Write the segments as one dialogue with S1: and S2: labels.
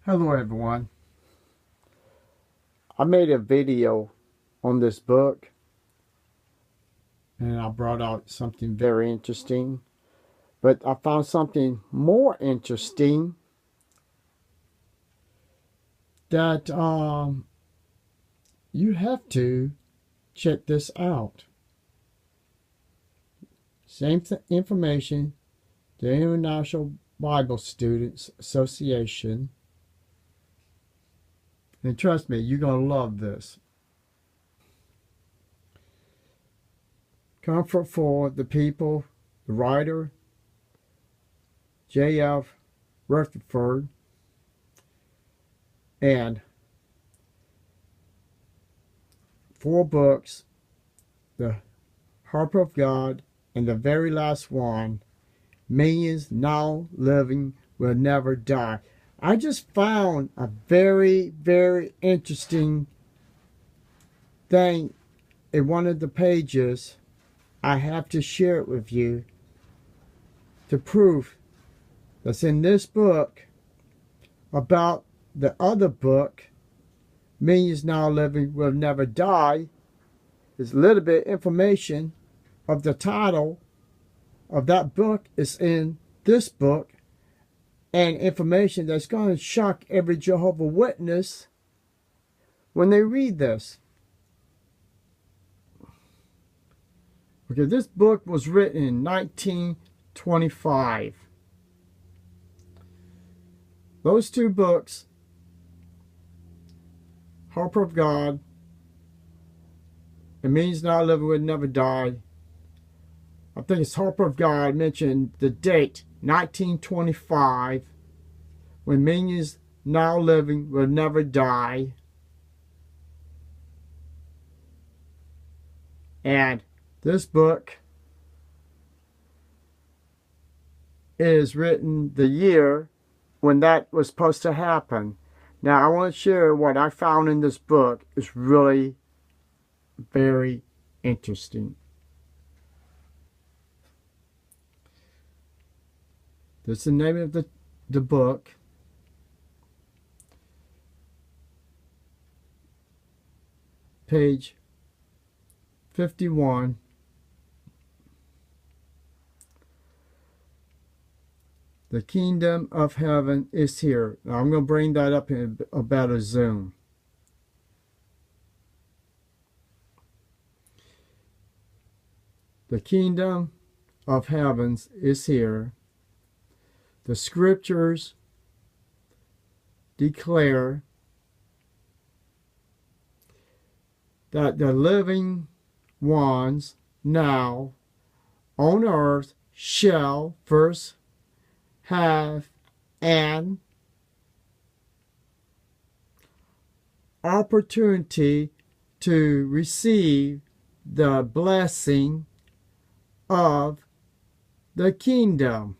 S1: Hello everyone. I made a video on this book and I brought out something very interesting, but I found something more interesting that you have to check this out. Same information, the International Bible Students Association, and trust me, you're going to love this. Comfort for the People, the writer, J F Rutherford, and 4 books, the Harper of God, and the very last one, Millions Now Living Will Never Die. I just found a very, very interesting thing in one of the pages. I have to share it with you to prove that's in this book about the other book, Millions Now Living Will Never Die. There's a little bit of information of the title of that book is in this book, and information that's going to shock every Jehovah Witness when they read this. Okay, this book was written in 1925. Those 2 books, Harper of God and Millions Now Living Will Never Die, I think it's Harper of God mentioned the date 1925 when Millions Now Living Will Never Die. And this book is written the year when that was supposed to happen. Now I want to share what I found in this book is really very interesting. That's the name of the book. Page 51. The kingdom of heaven is here. Now I'm going to bring that up in a better zoom. The kingdom of heavens is here. The scriptures declare that the living ones now on earth shall first have an opportunity to receive the blessing of the kingdom.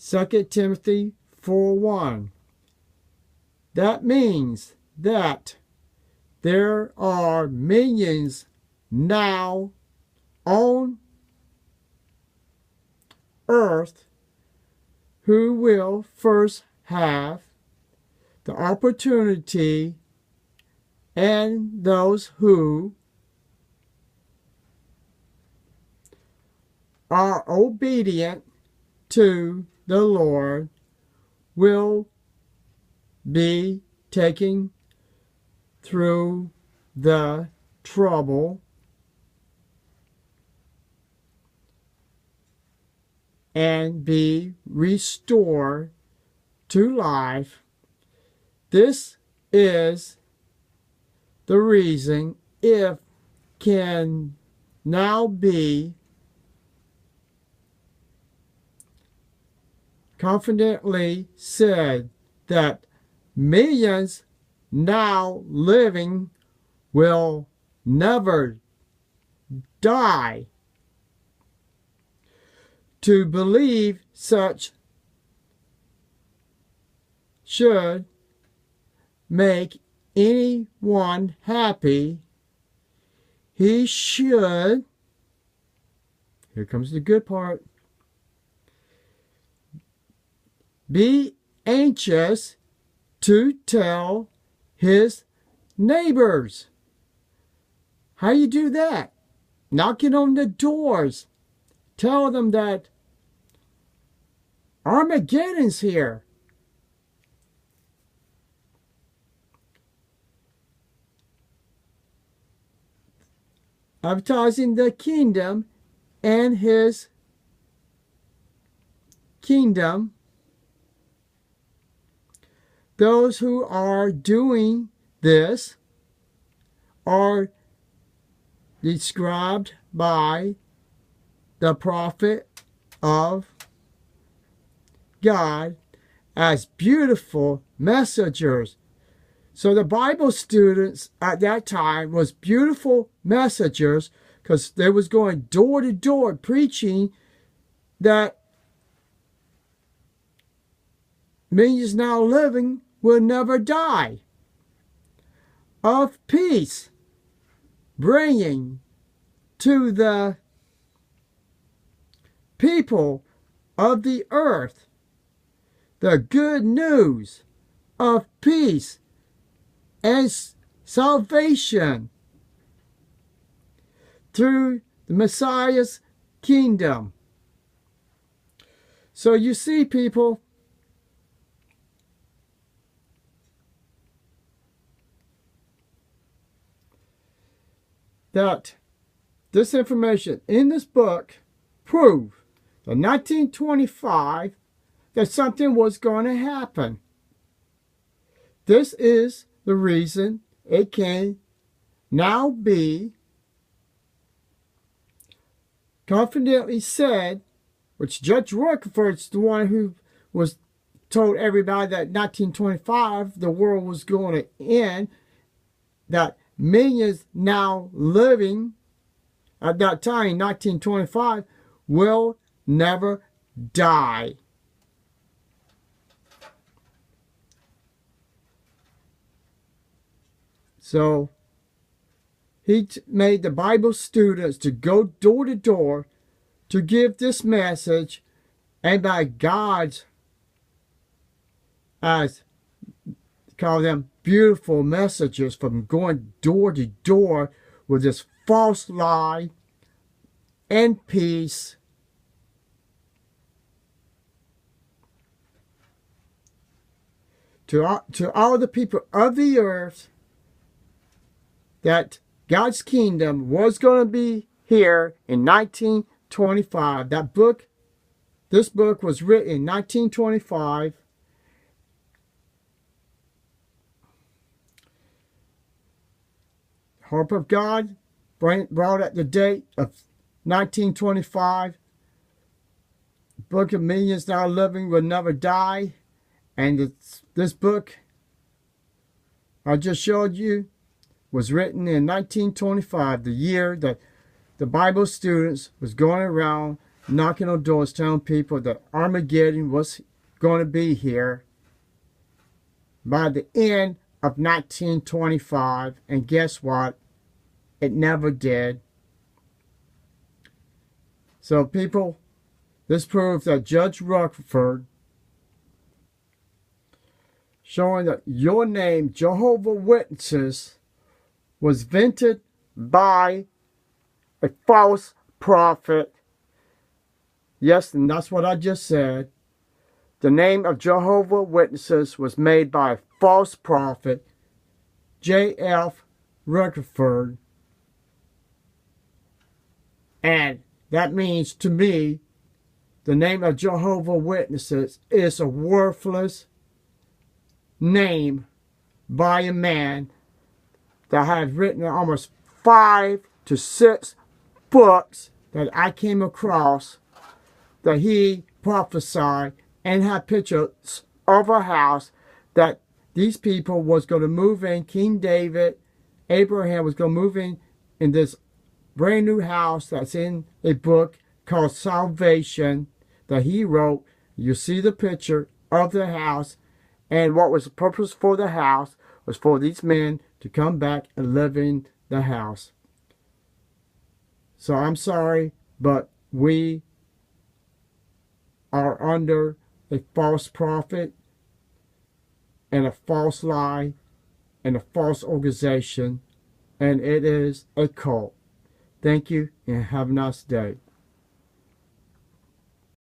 S1: 2 Timothy 4:1. That means that there are millions now on earth who will first have the opportunity, and those who are obedient to the Lord will be taken through the trouble and be restored to life. This is the reason it can now be confidently said that millions now living will never die. To believe such should make anyone happy. He should, here comes the good part, be anxious to tell his neighbors. How you do that? Knocking on the doors. Tell them that Armageddon's here. Advertising the kingdom and his kingdom. Those who are doing this are described by the prophet of God as beautiful messengers. So the Bible students at that time was beautiful messengers because they was going door to door preaching that millions now living will never die, of peace, bringing to the people of the earth the good news of peace and salvation through the Messiah's kingdom. So you see, people, that this information in this book proved in 1925 that something was going to happen. This is the reason it can now be confidently said, which Judge Rutherford's the one who was told everybody that 1925 the world was going to end, that millions now living at that time, 1925, will never die. So he made the Bible students to go door to door to give this message, and by God's, as call them, beautiful messages, from going door to door with this false lie and peace. To all the people of the earth, that God's kingdom was going to be here in 1925. This book was written in 1925. Harper of God brought at the date of 1925. Book of Millions Now Living Will Never Die. And this book I just showed you was written in 1925, the year that the Bible students was going around knocking on doors telling people that Armageddon was going to be here by the end of 1925. And guess what? It never did. So people, this proves that Judge Rutherford, showing that your name, Jehovah Witnesses, was invented by a false prophet. Yes, and that's what I just said. The name of Jehovah Witnesses was made by a false prophet, J F Rutherford. And that means to me, the name of Jehovah Witnesses is a worthless name by a man that had written almost 5 to 6 books that I came across, that he prophesied and had pictures of a house that these people was going to move in. King David, Abraham was going to move in this brand new house that's in a book called Salvation that he wrote. You see the picture of the house, and what was the purpose for the house was for these men to come back and live in the house. So I'm sorry, but we are under a false prophet and a false lie and a false organization, and it is a cult. Thank you and have a nice day.